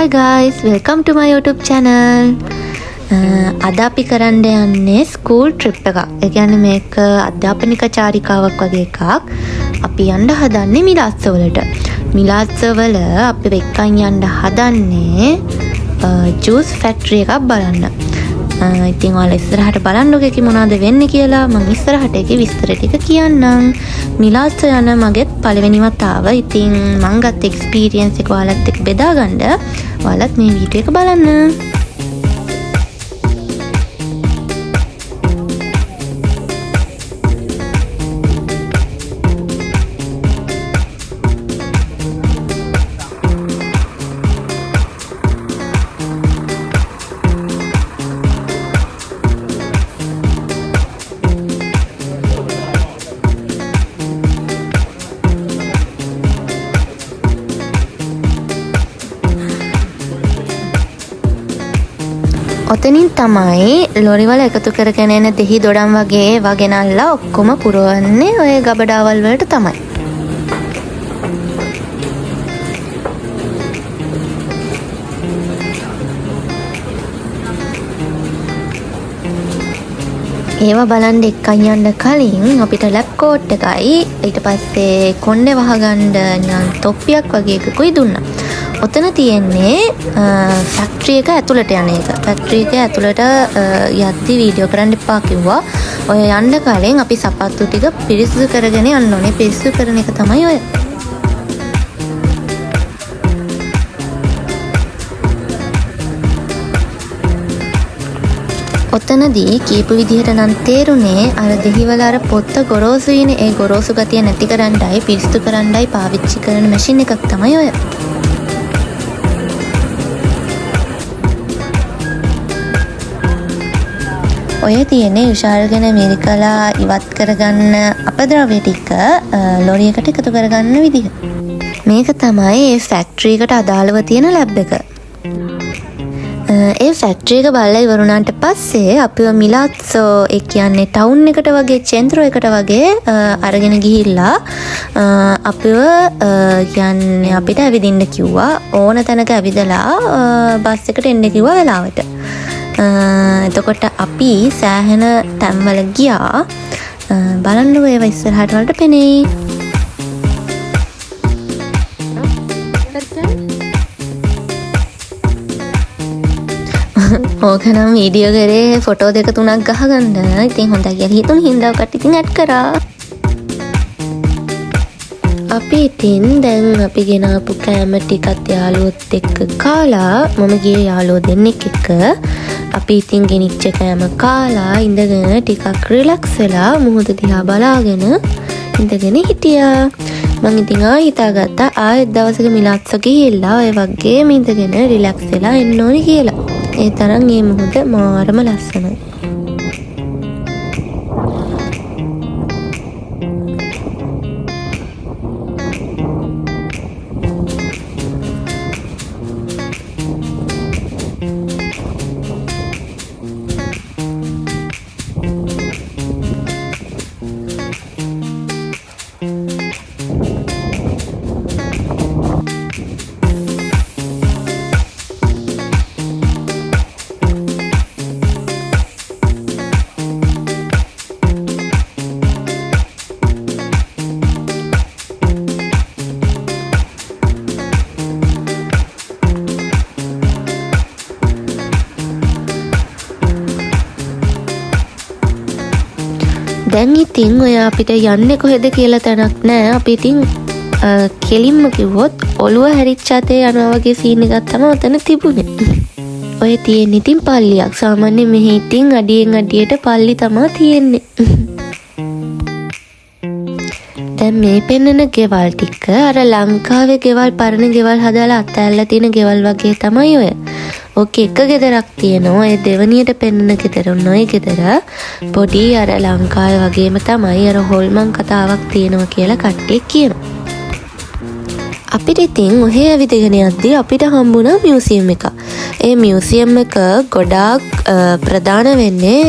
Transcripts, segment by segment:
Hi guys, welcome to my YouTube channel. අද අපි කරන්න යන්නේ ස්කූල් ට්‍රිප් එකක්. ඒ කියන්නේ මේක අධ්‍යාපනික චාරිකාවක් වගේ එකක්. අපි යන්න හදන්නේ මිලාත්ස වලට. මිලාත්ස වල අපි එක්කන් යන්න හදන්නේ ජූස් ෆැක්ටරි එකක් බලන්න. ඉතින් ඔයාලා ඉස්සරහට බලන්නකෝ ඒකේ මොනවද වෙන්නේ කියලා. මම ඉස්සරහට ඒකේ විස්තර ටික කියන්නම්. මිලාත්ස යන මගෙත් පළවෙනි වතාව. ඉතින් මම ගත්ත එක්ස්පීරියන්ස් එක ඔයාලත් එක්ක බෙදා ගන්න. ඔයාලත් මේ වීඩියෝ එක බලන්න. ඔතනින් තමයි ලොරි වල එකතු කරගෙන එන දෙහි දොඩම් වගේ ඒවා ගෙනල්ලා ඔක්කොම පුරවන්නේ ඔය ගබඩාවල් වලට තමයි. ඒවා බලන්න එක්කන් යන්න කලින් අපිට ලැබ් කෝට් එකයි ඊට පස්සේ කොණ්ඩේ වහගන්න නිකන් තොප්පියක් වගේ එකකුයි දුන්නා. ඔතන තියෙන්නේ ෆැක්ටරි එක ඇතුළට යන එක. ෆැක්ටරි එක ඇතුළට යද්දි වීඩියෝ කරන්න එපා කිව්වා. ඔය යන්න කලින් අපි සපත්තු ටික පිරිසිදු කරගෙන යන්න ඕනේ. පිරිසිදු කරන එක තමයි ඔය. ඔතනදී කීප විදිහට නම් තේරුනේ අර දෙහිවල අර පොත්ත ගොරෝසුයිනේ. ඒ ගොරෝසු ගතිය නැති කරන්නයි පිරිසිදු කරන්නයි පාවිච්චි කරන මැෂින් එකක් තමයි ඔය. ඔය තියෙන්නේ විශාලගෙන මිරිකලා ඉවත් කරගන්න අපද්‍රව්‍ය ටික ලොරියකට එකතු කරගන්න විදිහ. මේක තමයි ඒ ෆැක්ටරි එකට අදාළව තියෙන ලැබ් එක. ඒ ෆැක්ටරි එක බලලා ඉවරුණාට පස්සේ අපිව මිලාත්සෝ ඒ කියන්නේ ටවුන් එකට වගේ චෙන්ත්‍රෝ එකට වගේ අරගෙන ගිහිල්ලා අපිව කියන්නේ අපිට ඇවිදින්න කිව්වා. ඕන තැනක ඇවිදලා බස් එකට එන්න කිව්වා වෙලාවට. එතකොට අපි සෑහෙන තැන්වල ගියා. බලන්න ඒවා ඉස්සරහට වලට පෙනෙයි. ඕකනම් වීඩියෝ කරේ ෆොටෝ 2-3ක් ගහගන්න. ඉතින් හොඳයි කියලා හිතුන හින්දා කට ඉතින් ඇඩ් කරා. අපි ඉතින් දැන් අපි ගෙනාපු කෑම ටිකත් යාළුවොත් එක්ක කාලා මම ගියේ යාළුවෝ දෙන්නෙක් එක්ක. අපි ඉතින් ගෙනිච්ච කෑම කාලා ඉඳගෙන ටිකක් රිලැක්ස් වෙලා මුහුද දිහා බලාගෙන ඉඳගෙන හිටියා. මං ඉතින් හිතාගත්තා ආයෙත් දවසක මිලාත්ස ගිහිල්ලා ඔය වගේම ඉඳගෙන රිලැක්ස් වෙලා එන්න ඕනේ කියලා. ඒ තරම් මේ මුහුද මාරම ලස්සනයි. දැන් ඉතින් ඔය අපිට යන්නේ කොහෙද කියලා තැනක් නෑ. අපි ඉතින් කෙලින්ම කිව්වොත් ඔළුව හැරිච්ච අතේ යනවා වගේ සීන් එකක් තමයි ඔතන තිබුණේ. ඔය තියෙන ඉතින් පල්ලියක්. සාමාන්‍යයෙන් මෙහි ඉතින් අඩියෙන් අඩියට පල්ලි තමයි තියෙන්නේ. දැන් මේ පෙන්නන ගෙවල් ටික අර ලංකාවේ ගෙවල් පරණ ගෙවල් හදාලා අතෑරලා තියෙන ගෙවල් වගේ තමයි ඔය. ඕකේ එක ගෙදරක් තියෙනවා. ඒ දෙවනියට පෙන්නන ගෙදර ඔය ගෙදර පොඩි අර ලංකාවේ වගේම තමයි අර හොල්මන් කතාවක් තියෙනවා කියලා කට්ටිය කියනවා. අපිට ඉතින් ඔහේ ඇවිදගෙන යද්දී අපිට හම්බුණා මියුසියම් එක. ඒ මියුසියම් එක ගොඩාක් ප්‍රධාන වෙන්නේ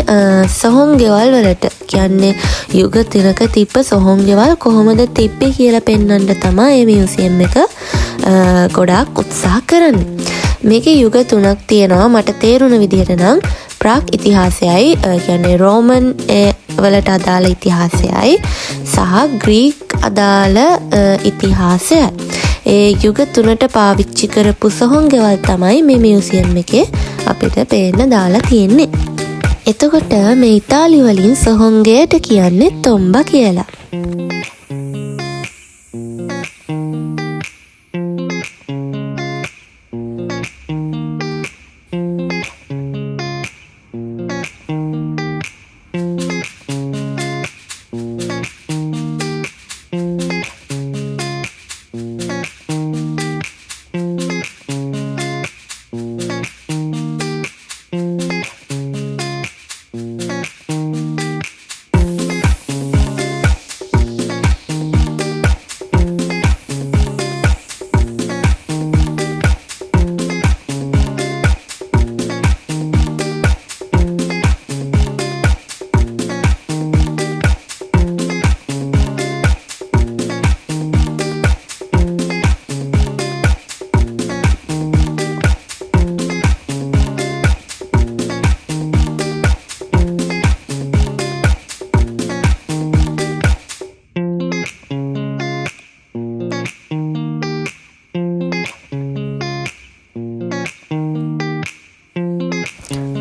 සොහොන් ගෙවල් වලට. කියන්නේ යුග 3ක තිබ්බ සොහොන් ගෙවල් කොහොමද තිබ්බේ කියලා පෙන්වන්න තමයි මේ මියුසියම් එක ගොඩාක් උත්සාහ කරන්නේ. මේකේ යුග 3ක් තියෙනවා. මට තේරුණ විදිහට නම් ප්‍රාග් ඉතිහාසයයි කියන්නේ රෝමන් වලට අදාළ ඉතිහාසයයි සහ ග්‍රීක් අදාළ ඉතිහාසයයි. ඒ යුග 3ට පාවිච්චි කරපු සොහොන් ගෙවල් තමයි මේ මියුසියම් එකේ අපිට පේන්න දාලා තියෙන්නේ. එතකොට මේ ඉතාලි වලින් සොහොන් ගෙයට කියන්නේ තොම්බා කියලා.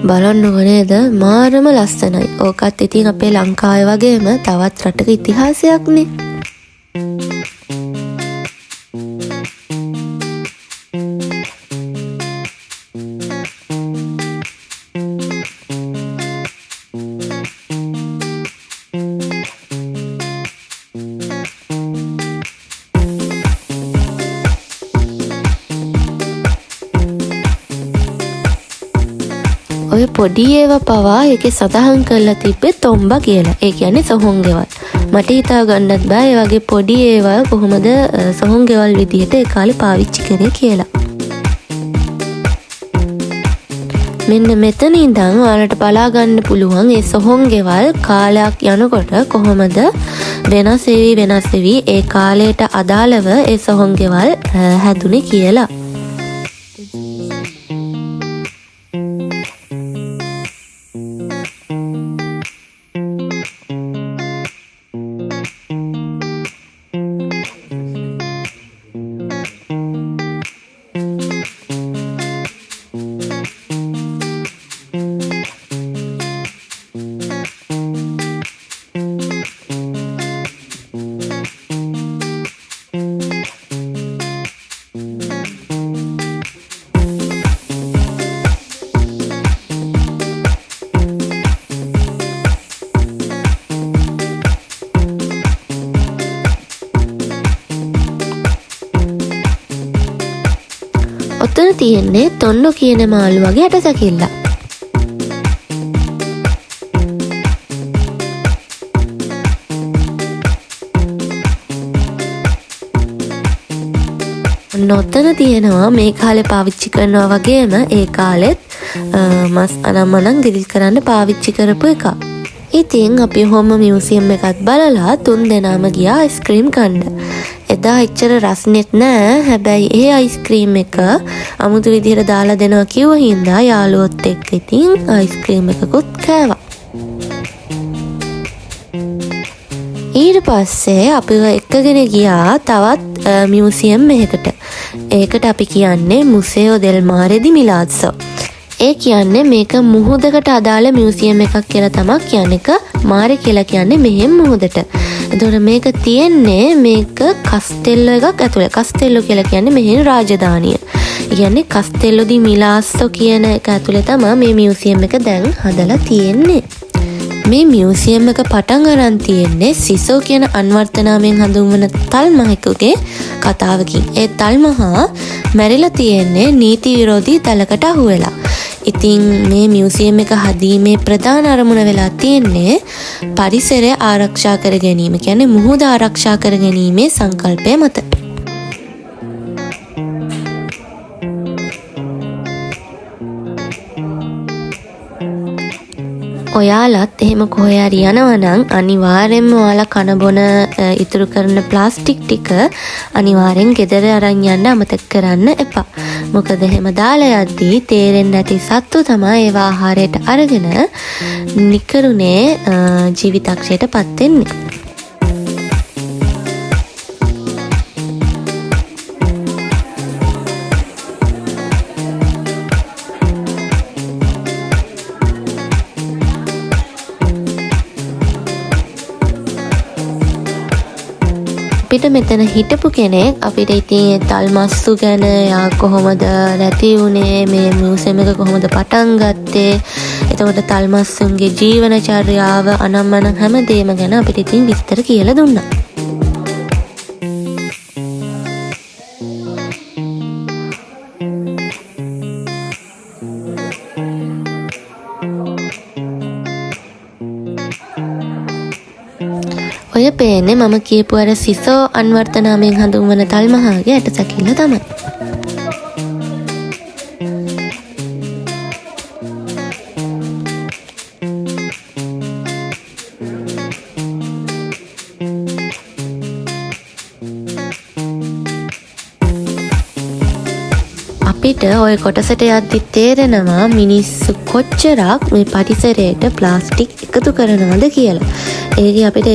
බලන්නකො නේද මාරම ලස්සනයි. ඕකත් ඉතින් අපේ ලංකාවේ වගේම තවත් රටක ඉතිහාසයක්නේ. ඔය පොඩි ඒවා පවා ඒකේ සඳහන් කරලා තිබ්බේ තොම්බා කියලා. ඒ කියන්නේ සොහොන් ගෙවල්. මට හිතා ගන්නත් බෑ ඒ වගේ පොඩි ඒවා කොහොමද සොහොන් ගෙවල් විදිහට ඒ කාලේ පාවිච්චි කරේ කියලා. මෙන්න මෙතන ඉඳන් ඔයාලට බලා ගන්න පුළුවන් ඒ සොහොන් ගෙවල් කාලයක් යනකොට කොහොමද වෙනස් වෙවි ඒ කාලයට අදාළව ඒ සොහොන් ගෙවල් හැදුනේ කියලා. ඔතන තියෙන්නේ තොන්නෝ කියන මාළු වගේ ඇටසැකිල්ල. නොතන තියෙනවා මේ කාලේ පාවිච්චි කරනවා වගේම ඒ කාලෙත් මස් අනම්මනම් ග්‍රිල් කරන්න පාවිච්චි කරපු එක. ඉතින් අපි හොම මියුසියම් එකත් බලලා 3 දෙනාම ගියා අයිස්ක්‍රීම් කන්න. එදා එච්චර රස්නෙත් නෑ. හැබැයි ඒ අයිස්ක්‍රීම් එක අමුතු විදිහට දාලා දෙනවා කිව්ව හින්දා යාළුවොත් එක්ක ඉතින් අයිස්ක්‍රීම් එකකුත් කෑවා. ඊට පස්සේ අපි එක්කගෙන ගියා තවත් මියුසියම් එකකට. ඒකට අපි කියන්නේ මුසේෝ දෙල් මාරේ දි මිලාත්සෝ. ඒ කියන්නේ මේක මුහුදකට අදාළ මියුසියම් එකක් කියලා තමයි කියන්නේ. මාරේ කියලා කියන්නේ මෙහෙම මුහුදට. එතකොට මේක තියෙන්නේ මේක කස්තෙල්ලෝ එකක් ඇතුලේ. කස්තෙල්ලෝ කියලා කියන්නේ මෙහෙම රාජධානිය. කියන්නේ කස්තෙල්ලෝ දි මිලාස්සෝ කියන එක ඇතුලේ තමයි මේ මියුසියම් එක දැන් හදලා තියෙන්නේ. මේ මියුසියම් එක පටන් අරන් තියෙන්නේ සිසෝ කියන අන්වර්ථ නාමයෙන් හඳුන්වන තල්මහෙකුගේ කතාවකින්. ඒ තල්මහා මැරිලා තියෙන්නේ නීති විරෝධී තලකට අහු වෙලා. ඉතින් මේ මියුසියම් එක හදීමේ ප්‍රධාන අරමුණ වෙලා තියෙන්නේ පරිසරය ආරක්ෂා කර ගැනීම. කියන්නේ මුහුද ආරක්ෂා කර ගැනීමේ සංකල්පය මත. ඔයාලත් එහෙම කොහේ හරි යනවා නම් අනිවාර්යෙන්ම ඔයාලා කන බොන ඉතුරු කරන ප්ලාස්ටික් ටික අනිවාර්යෙන් ගෙදර අරන් යන්න අමතක කරන්න එපා. මොකද එහෙම දාලා යද්දී තේරෙන්නේ නැති සත්තු තමයි ඒවා ආහාරයට අරගෙන නිකරුණේ ජීවිතක්ෂයටපත් වෙන්නේ. අපිට මෙතන හිටපු කෙනෙක් අපිට ඉතින් තල්මස්සු ගැන යා කොහොමද නැති වුණේ මේ මියුසියම් එක කොහොමද පටන් ගත්තේ එතකොට තල්මස්සුන්ගේ ජීවන චර්යාව අනම්මන හැමදේම ගැන අපිට ඉතින් විස්තර කියලා දුන්නා. ඔය පේන්නේ මම කියපු අර සිසෝ අන්වර්ථ නාමයෙන් හඳුන්වන තල්මහාගේ ඇටසැකිල්ල තමයි. අපිට ওই කොටසට යද්දි තේරෙනවා මිනිස්සු කොච්චරක් මේ පරිසරයට ප්ලාස්ටික් එකතු කරනවද කියලා. ඒක අපිට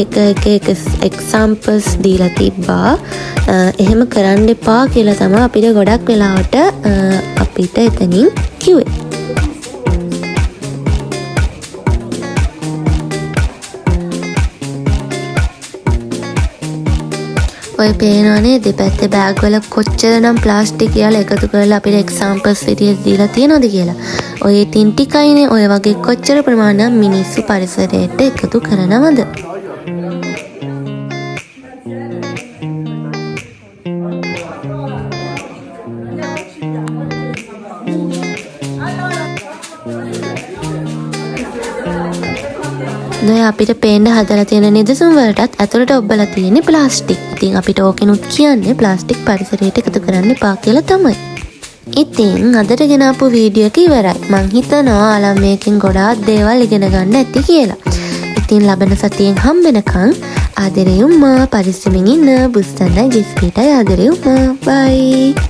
එක එක්සැම්පල්ස් දීලා තිබ්බා. එහෙම කරන්න එපා කියලා තමයි අපිට ගොඩක් වෙලාවට අපිට එතනින් කිව්වේ. ඔය පේනවනේ දෙපැත්තේ බෑග් වල කොච්චරනම් ප්ලාස්ටික් කියලා එකතු කරලා අපිට එක්සැම්පල්ස් විදියට දීලා තියෙනවද කියලා. ඔය තින් ටිකයිනේ ඔය වගේ කොච්චර ප්‍රමාණයක් මිනිස්සු පරිසරයට එකතු කරනවද? දැන් අපිට පේන්න හදලා තියෙන නිදසුන් වලටත් ඇතුළට ඔබලා තියෙන්නේ ප්ලාස්ටික්. ඉතින් අපිට ඕකෙනුත් කියන්නේ ප්ලාස්ටික් පරිසරයට එකතු කරන්න එපා කියලා තමයි. ඉතින් අදට ගෙනාපු වීඩියෝ එක ඉවරයි. මං හිතනවා ඔයාලා මේකෙන් ගොඩාක් දේවල් ඉගෙන ගන්න ඇති කියලා. ඉතින් ලබන සතියෙන් හම්බෙනකන් ආදරේ උම්මා පරිස්සමින් ඉන්න. බුස්සන්නයි ජෙස්පීටයි ආදරේ උම්මා. බයි.